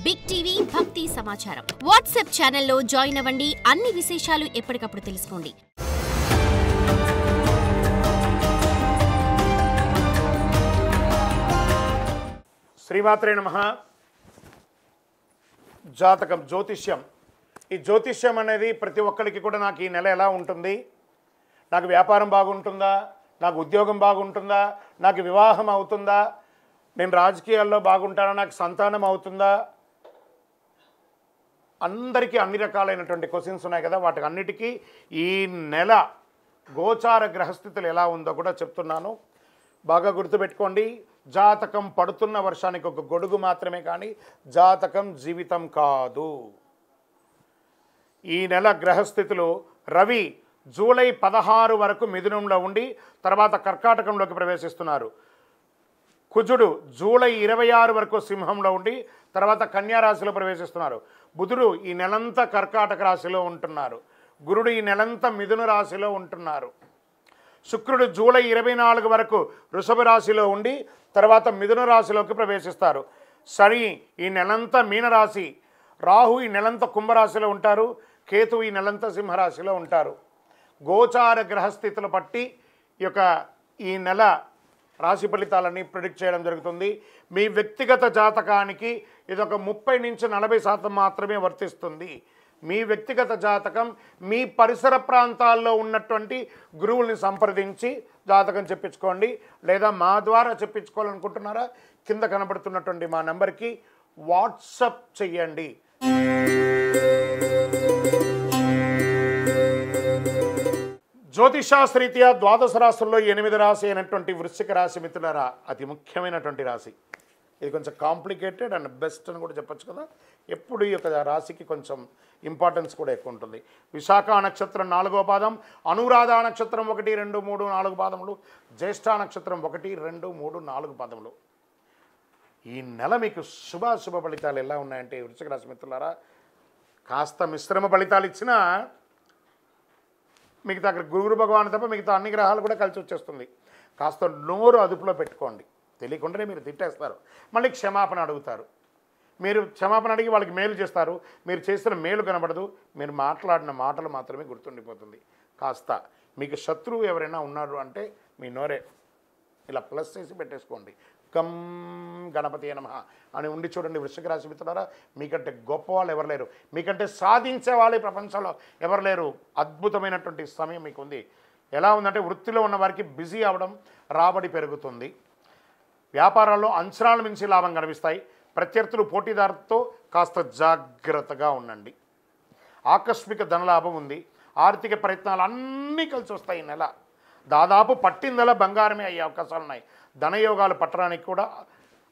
Big TV భక్తి సమాచారం WhatsApp ఛానల్లో జాయిన్ అవ్వండి. అన్ని విశేషాలు ఎప్పటికప్పుడు తెలుసుకోండి. శ్రీమాత్రే నమః. జాతకం, జ్యోతిష్యం. ఈ జ్యోతిష్యం అనేది ప్రతి ఒక్కరికి కూడా నాకు ఈ నెల ఎలా ఉంటుంది, నాకు వ్యాపారం బాగుంటుందా, నాకు ఉద్యోగం బాగుంటుందా, నాకు వివాహం అవుతుందా, నేను రాజకీయాల్లో బాగుంటానా, నాకు సంతానం అవుతుందా, అందరికీ అన్ని రకాలైనటువంటి క్వశ్చన్స్ ఉన్నాయి కదా. వాటికి అన్నిటికీ ఈ నెల గోచార గ్రహస్థితులు ఎలా ఉందో కూడా చెప్తున్నాను. బాగా గుర్తుపెట్టుకోండి. జాతకం పడుతున్న వర్షానికి ఒక గొడుగు మాత్రమే, కానీ జాతకం జీవితం కాదు. ఈ నెల గ్రహస్థితులు రవి జూలై 16 వరకు మిథునంలో ఉండి తర్వాత కర్కాటకంలోకి ప్రవేశిస్తున్నారు. కుజుడు జూలై 26 వరకు సింహంలో ఉండి తర్వాత కన్యా రాశిలో ప్రవేశిస్తున్నారు. బుధుడు ఈ నెలంతా కర్కాటక రాశిలో ఉంటున్నారు. గురుడు ఈ నెలంతా మిథున రాశిలో ఉంటున్నారు. శుక్రుడు జూలై 24 వరకు వృషభ రాశిలో ఉండి తర్వాత మిథున రాశిలోకి ప్రవేశిస్తారు. శని ఈ నెలంతా మీనరాశి, రాహు ఈ నెలంతా కుంభరాశిలో ఉంటారు, కేతు ఈ నెలంతా సింహరాశిలో ఉంటారు. గోచార గ్రహస్థితులు బట్టి ఈ నెల రాశి ఫలితాలని ప్రిడిక్ట్ చేయడం జరుగుతుంది. మీ వ్యక్తిగత జాతకానికి ఇదొక 30 నుంచి 40% మాత్రమే వర్తిస్తుంది. మీ వ్యక్తిగత జాతకం మీ పరిసర ప్రాంతాల్లో ఉన్నటువంటి గురువుల్ని సంప్రదించి జాతకం చెప్పించుకోండి. లేదా మా ద్వారా చెప్పించుకోవాలనుకుంటున్నారా, కింద కనబడుతున్నటువంటి మా నెంబర్కి వాట్సప్ చెయ్యండి. జ్యోతిషాస్త్రీత్యా ద్వాదశ రాశుల్లో 8 రాశి అయినటువంటి వృశ్చిక రాశి మిత్రులారా, అతి ముఖ్యమైనటువంటి రాశి. ఇది కొంచెం కాంప్లికేటెడ్ అండ్ బెస్ట్ అని కూడా చెప్పచ్చు కదా. ఎప్పుడు ఈ యొక్క రాశికి కొంచెం ఇంపార్టెన్స్ కూడా ఎక్కువ ఉంటుంది. విశాఖ నక్షత్రం 4వ పాదం, అనురాధ నక్షత్రం 1, 2, 3, 4 పాదములు, జ్యేష్ఠ నక్షత్రం 1, 2, 3, 4 పాదములు. ఈ నెల మీకు శుభాశుభ ఫలితాలు ఎలా ఉన్నాయంటే వృశ్చిక రాశి మిత్రులారా, కాస్త మిశ్రమ ఫలితాలు ఇచ్చినా మిగతా అక్కడ గురు భగవాన్ తప్ప మిగతా అన్ని గ్రహాలు కూడా కలిసి వచ్చేస్తుంది. కాస్త నోరు అదుపులో పెట్టుకోండి. తెలియకుండానే మీరు తిట్టేస్తారు, మళ్ళీ క్షమాపణ అడుగుతారు. మీరు క్షమాపణ అడిగి వాళ్ళకి మేలు చేస్తారు, మీరు చేసిన మేలు కనబడదు, మీరు మాట్లాడిన మాటలు మాత్రమే గుర్తుండిపోతుంది. కాస్త మీకు శత్రువు ఎవరైనా ఉన్నారు అంటే మీ నోరే ఇలా ప్లస్ చేసి పెట్టేసుకోండి. గం గణపతి నమః అని ఉండి చూడండి. వృశ్చిక రాశి మిత్రులారా, మీకంటే గొప్ప వాళ్ళు ఎవరు లేరు, మీకంటే సాధించే వాళ్ళు ప్రపంచంలో ఎవరు లేరు. అద్భుతమైనటువంటి సమయం మీకు ఉంది. ఎలా ఉందంటే వృత్తిలో ఉన్న వారికి బిజీ అవ్వడం, రాబడి పెరుగుతుంది. వ్యాపారాల్లో అంచనాల మించి లాభం కనిపిస్తాయి. ప్రత్యర్థులు పోటీదారులతో కాస్త జాగ్రత్తగా ఉండండి. ఆకస్మిక ధనలాభం ఉంది. ఆర్థిక ప్రయత్నాలు అన్నీ కలిసి వస్తాయి. ఈ నెల దాదాపు పట్టిందల బంగారమే అయ్యే అవకాశాలు ఉన్నాయి. ధనయోగాలు పట్టడానికి కూడా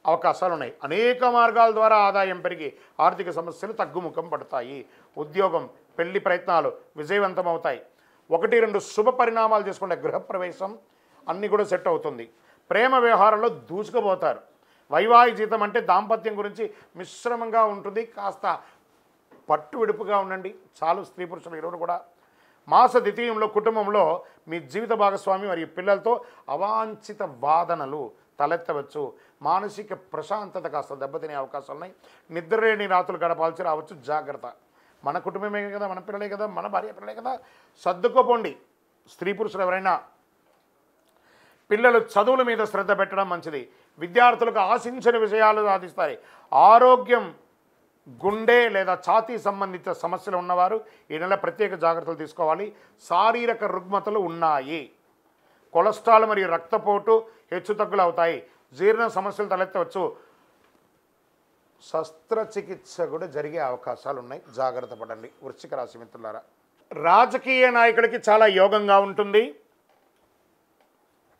అవకాశాలు ఉన్నాయి. అనేక మార్గాల ద్వారా ఆదాయం పెరిగి ఆర్థిక సమస్యలు తగ్గుముఖం పడతాయి. ఉద్యోగం, పెళ్లి ప్రయత్నాలు విజయవంతం అవుతాయి. 1, 2 శుభ పరిణామాలు చేసుకుంటే గృహప్రవేశం అన్నీ కూడా సెట్ అవుతుంది. ప్రేమ వ్యవహారంలో దూసుకుపోతారు. వైవాహిక జీవితం అంటే దాంపత్యం గురించి మిశ్రమంగా ఉంటుంది. కాస్త పట్టు విడుపుగా ఉండండి చాలు స్త్రీ పురుషులు ఇరువురు కూడా. మాస ద్వితీయంలో కుటుంబంలో మీ జీవిత భాగస్వామి మరియు పిల్లలతో అవాంఛిత వాదనలు తలెత్తవచ్చు. మానసిక ప్రశాంతత కాస్త దెబ్బతినే అవకాశాలు ఉన్నాయి. నిద్రలేని రాత్రులు గడపాల్సి రావచ్చు, జాగ్రత్త. మన కుటుంబమే కదా, మన పిల్లలే కదా, మన భార్య పిల్లలే కదా, సర్దుకోపోండి. స్త్రీ పురుషులు ఎవరైనా పిల్లలు చదువుల మీద శ్రద్ధ పెట్టడం మంచిది. విద్యార్థులకు ఆశించిన విషయాలు సాధిస్తాయి. ఆరోగ్యం, గుండె లేదా ఛాతీ సంబంధిత సమస్యలు ఉన్నవారు ఈ నెల ప్రత్యేక జాగ్రత్తలు తీసుకోవాలి. శారీరక రుగ్మతలు ఉన్నాయి. కొలెస్ట్రాల్ మరియు రక్తపోటు హెచ్చుతగ్గులు అవుతాయి. జీర్ణ సమస్యలు తలెత్తవచ్చు. శస్త్రచికిత్స కూడా జరిగే అవకాశాలు ఉన్నాయి, జాగ్రత్త పడండి వృశ్చిక రాశి మిత్రులారా. రాజకీయ నాయకులకి చాలా యోగంగా ఉంటుంది.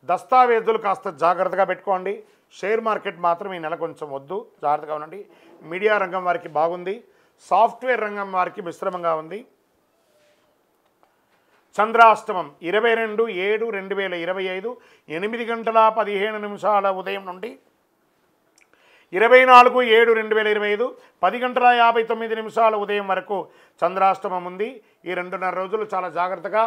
దస్తావేజులు కాస్త జాగ్రత్తగా పెట్టుకోండి. షేర్ మార్కెట్ మాత్రం ఈ నెల కొంచెం వద్దు, జాగ్రత్తగా ఉండండి. మీడియా రంగం వారికి బాగుంది. సాఫ్ట్వేర్ రంగం వారికి మిశ్రమంగా ఉంది. చంద్రాష్టమం 22/7/2025 8:15 ఉదయం నుండి 24/7/2025 10:59 ఉదయం వరకు చంద్రాష్టమం ఉంది. ఈ 2.5 రోజులు చాలా జాగ్రత్తగా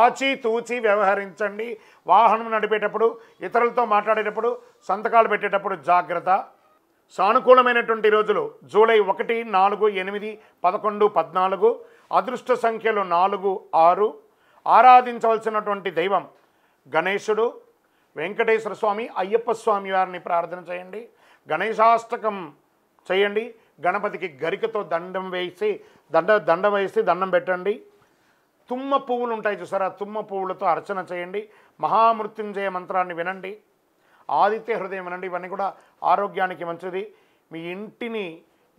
ఆచితూచి వ్యవహరించండి. వాహనం నడిపేటప్పుడు, ఇతరులతో మాట్లాడేటప్పుడు, సంతకాలు పెట్టేటప్పుడు జాగ్రత్త. సానుకూలమైనటువంటి రోజులు జూలై 1, 4, 8, 11, 14. అదృష్ట సంఖ్యలు 4, 6. ఆరాధించవలసినటువంటి దైవం గణేశుడు, వెంకటేశ్వర స్వామి, అయ్యప్ప స్వామి వారిని ప్రార్థన చేయండి. గణేశాష్టకం చేయండి. గణపతికి గరికతో దండం వేసి దండం పెట్టండి. తుమ్మ పువ్వులు ఉంటాయి చూసారా, తుమ్మ పువ్వులతో అర్చన చేయండి. మహామృత్యుంజయ మంత్రాన్ని వినండి. ఆదిత్య హృదయం వినండి. ఇవన్నీ కూడా ఆరోగ్యానికి మంచిది. మీ ఇంటిని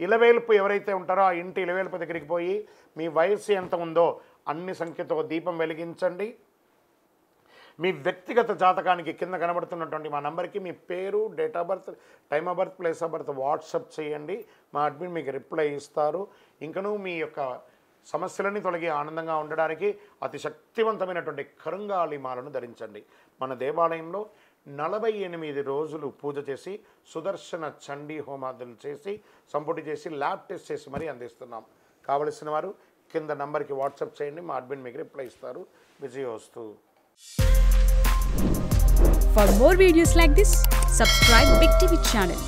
ఇలవేల్పు ఎవరైతే ఉంటారో ఆ ఇంటి ఇలవేల్పు దగ్గరికి పోయి మీ వయస్సు ఎంత ఉందో అన్ని సంఖ్యతో దీపం వెలిగించండి. మీ వ్యక్తిగత జాతకానికి కింద కనబడుతున్నటువంటి మా నంబర్కి మీ పేరు, date of birth, time of birth, place of birth WhatsApp చేయండి. మా అడ్మిన్ మీకు రిప్లై ఇస్తారు. ఇంకనూ మీ యొక్క సమస్యలన్నీ తొలగి ఆనందంగా ఉండడానికి అతి శక్తివంతమైనటువంటి కరుంగాళి మాలను ధరించండి. మన దేవాలయంలో 48 రోజులు పూజ చేసి సుదర్శన చండీ హోమాదులు చేసి సంపుటి చేసి ల్యాబ్ టెస్ట్ చేసి మరీ అందిస్తున్నాం. కావలసిన వారు కింద నంబర్కి వాట్సాప్ చేయండి. మా అడ్మిన్ మీకు రిప్లై ఇస్తారు. విజయోస్తు. For more videos like this, subscribe Big TV channel.